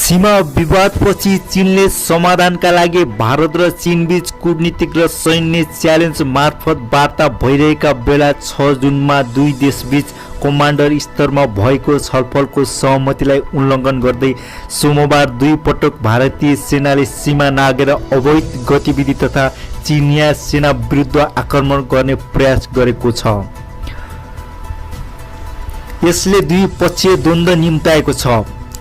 सीमा विवादपछि चीनले समाधानका लागि भारत र चीनबीच कूटनीतिक र सैन्य च्यालेन्ज मार्फत वार्ता भइरहेका बेला 6 जुनमा दुई देशबीच कमान्डर स्तरमा भएको छलफलको सहमतिलाई उल्लङ्घन गर्दै सोमबार दुई पटक भारतीय सेनाले सीमा नाघेर अवैध गतिविधि तथा चीनिया सेना विरुद्ध आक्रमण गर्ने प्रयास गरेको छ। यसले द्विपक्षीय द्वन्द्व निम्ताएको छ।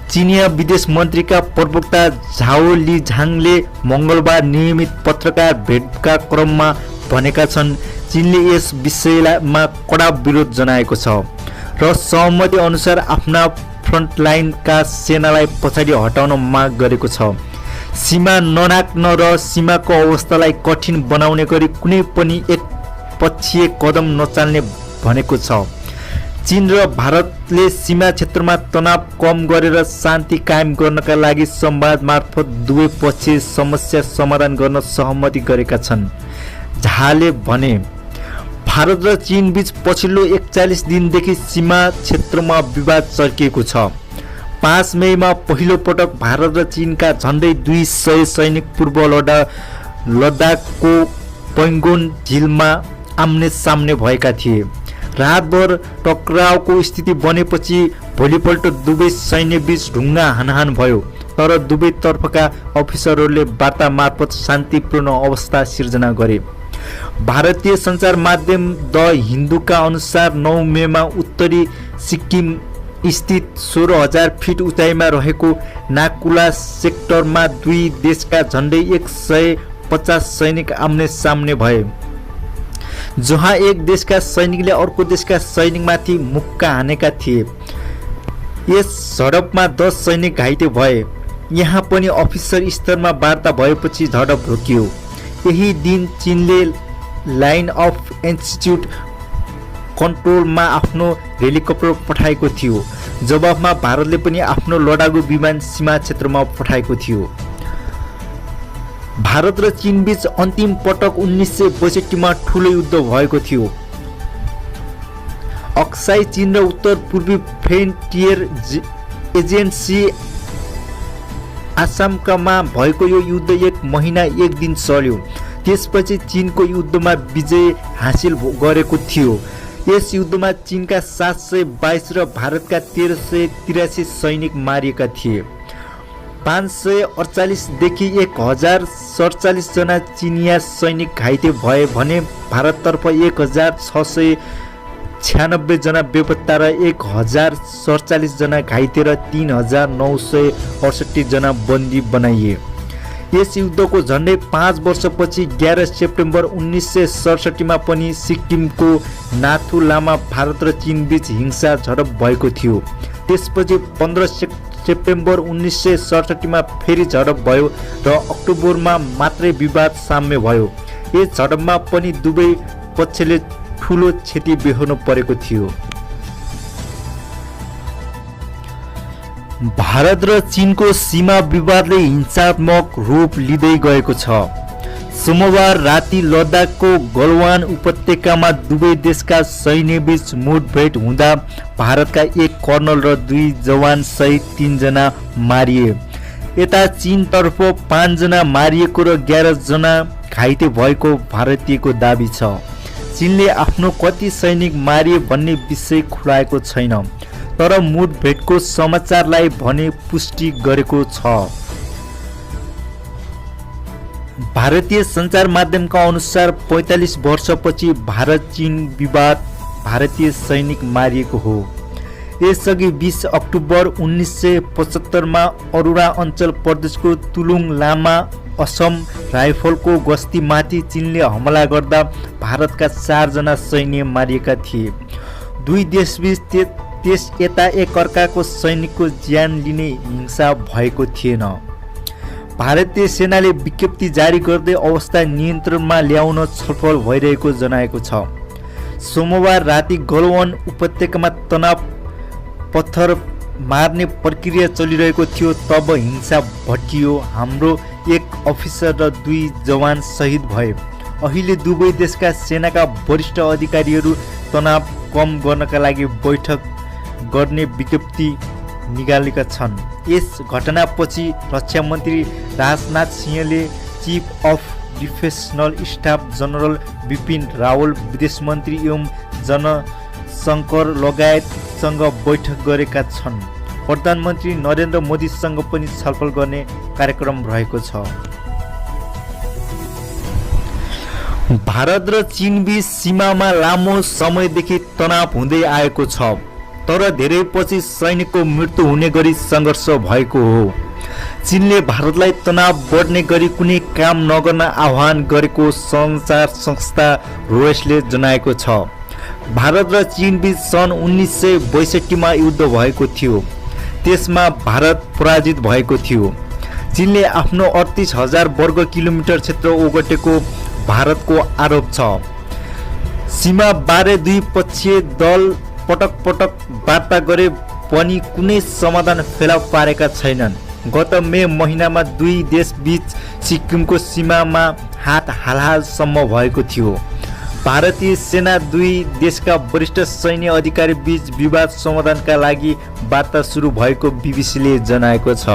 चीनिया विदेश मन्त्रीका प्रवक्ता झाओ लिझाङले मङ्गलबार नियमित पत्रकार भेटका क्रममा भनेका छन् चीनले यस विषयमा कडा विरोध जनाएको छ र सहमति अनुसार आफ्ना फ्रन्टलाइनका सेनालाई पछाडि हटाउन माग गरेको छ। सीमा ननाक्न र सीमाको अवस्थालाई कठिन बनाउने गरी कुनै पनि एकपक्षीय कदम नचाल्ने भनेको छ। चीन र भारतले सीमा क्षेत्रमा तनाव कम गरेर शान्ति कायम गर्नका लागि संवाद मार्फत दुवै पक्षीय समस्या समाधान गर्न सहमति गरेका छन्। झाले भने भारत र चीन बीच पछिल्लो 41 दिनदेखि सीमा क्षेत्रमा विवाद चर्किएको छ। 5 मईमा पहिलो पटक भारत र चीनका झन्डै 200 सैनिक पूर्व लद्दाखको पैङ्गोन झिलमा आम्ने सामने भएका थिए। रातभर टकरावको स्थिति बनेपछि भोलिपल्ट दुवै सैन्य बीच ढुङ्गा हानहान भयो, तर दुवै तर्फका अफिसरहरूले वार्ता मार्फत शान्तिपूर्ण अवस्था सिर्जना गरे। भारतीय सञ्चार माध्यम द हिन्दूका अनुसार 9 मेमा उत्तरी सिक्किम स्थित 16,000 फिट उचाइमा रहेको नाकुला सेक्टरमा दुई देशका झन्डै 150 सैनिक आम्ने सामने भए, जहाँ एक देशका सैनिकले अर्को देशका सैनिकमाथि मुक्का हानेका थिए। यस झडपमा 10 सैनिक घाइते भए। यहाँ पनि अफिसर स्तरमा वार्ता भएपछि झडप रोकियो। यही दिन चीनले लाइन अफ इन्स्टिट्युट कन्ट्रोलमा आफ्नो हेलिकप्टर पठाएको थियो। जवाफमा भारतले पनि आफ्नो लडाकु विमान सीमा क्षेत्रमा पठाएको थियो। भारत र चीन बीच अन्तिम पटक 1962 मा ठुलो युद्ध भएको थियो। अक्साई चीन र उत्तर पूर्वी फ्रन्टियर एजेन्सी आसामकामा भएको यो युद्ध 1 महिना 1 दिन चल्यो। त्यसपछि चीनको युद्धमा विजय हासिल गरेको थियो। यस युद्धमा चीनका 722 र भारतका 1383 सैनिक मारिएका थिए। 548 देखि 1047 जना चीनिया सैनिक घाइते भए भने भारततर्फ 1696 जना बेपत्ता र 1047 जना घाइते र 3968 जना बन्दी बनाइए। यस युद्धको झन्डै 5 वर्षपछि 11 सेप्टेम्बर 1967 मा पनि सिक्किमको नाथुलामा भारत र चीन बीच हिंसा झडप भएको थियो। त्यसपछि 15 सेप्टेम्बर 1967 मा फेरि झडप भयो र अक्टोबरमा मात्रै विवाद साम्य भयो। यस झडपमा पनि दुवै पक्षले ठुलो क्षति बेहोर्नु परेको थियो। भारत र चीनको सीमा विवादले हिंसात्मक रूप लिँदै गएको छ। सोमबार राति लद्दाखको गलवान उपत्यकामा दुवै देशका सैन्यबीच मुठभेड हुँदा भारतका 1 कर्नल र 2 जवान सहित 3 जना मारिए। यता चीनतर्फ 5 जना मारिएको र 11 जना घाइते भएको भारतीयको दाबी छ। चीनले आफ्नो कति सैनिक मारिए भन्ने विषय खुलाएको छैन, तर मुठभेडको समाचारलाई भने पुष्टि गरेको छ। भारतीय सञ्चार माध्यमका अनुसार 45 वर्षपछि भारत चीन विवाद भारतीय सैनिक मारिएको हो। यसअघि 20 अक्टोबर 1975 मा अरुणाञ्चल प्रदेशको तुलुङ लामा असम राइफलको गस्तीमाथि चीनले हमला गर्दा भारतका 4 जना सैन्य मारिएका थिए। दुई देशबीच त्यस यता एकअर्काको सैनिकको ज्यान लिने हिंसा भएको थिएन। भारतीय सेनाले विज्ञप्ति जारी गर्दै अवस्था नियन्त्रणमा ल्याउन छलफल भइरहेको जनाएको छ। सोमबार राति गलवान उपत्यकामा तनाव पत्थर मार्ने प्रक्रिया चलिरहेको थियो, तब हिंसा भड्कियो। हाम्रो 1 अफिसर र 2 जवान शहीद भए। अहिले दुवै देशका सेनाका वरिष्ठ अधिकारीहरू तनाव कम गर्नका लागि बैठक गर्ने विज्ञप्ति निकालेका छन्। यस घटनापछि रक्षा मन्त्री राजनाथ सिंहले चिफ अफ डिफेन्सनल स्टाफ जनरल बिपिन रावल, विदेश मन्त्री एवं जनशंकर लगायतसँग बैठक गरेका छन्। प्रधानमन्त्री नरेन्द्र मोदीसँग पनि छलफल गर्ने कार्यक्रम रहेको छ। भारत र चीनबीच सीमामा लामो समयदेखि तनाव हुँदै आएको छ, तर धेरै पछि सैनिकको मृत्यु हुने गरी सङ्घर्ष भएको हो। चीनले भारतलाई तनाव बढ्ने गरी कुनै काम नगर्न आह्वान गरेको सञ्चार संस्था रोयसले जनाएको छ। भारत र चीनबीच सन् 1962 मा युद्ध भएको थियो। त्यसमा भारत पराजित भएको थियो। चीनले आफ्नो 38,000 वर्ग किलोमिटर क्षेत्र ओगटेको भारतको आरोप छ। सीमा बारे द्विपक्षीय दल पटक पटक वार्ता गरे पनि कुनै समाधान फेला पारेका छैनन्। गत मे महिनामा दुई देशबीच सिक्किमको सीमामा हालहालसम्म भएको थियो। भारतीय सेना दुई देशका वरिष्ठ सैन्य अधिकारी बीच विवाद समाधानका लागि वार्ता सुरु भएको बीबीसीले जनाएको छ।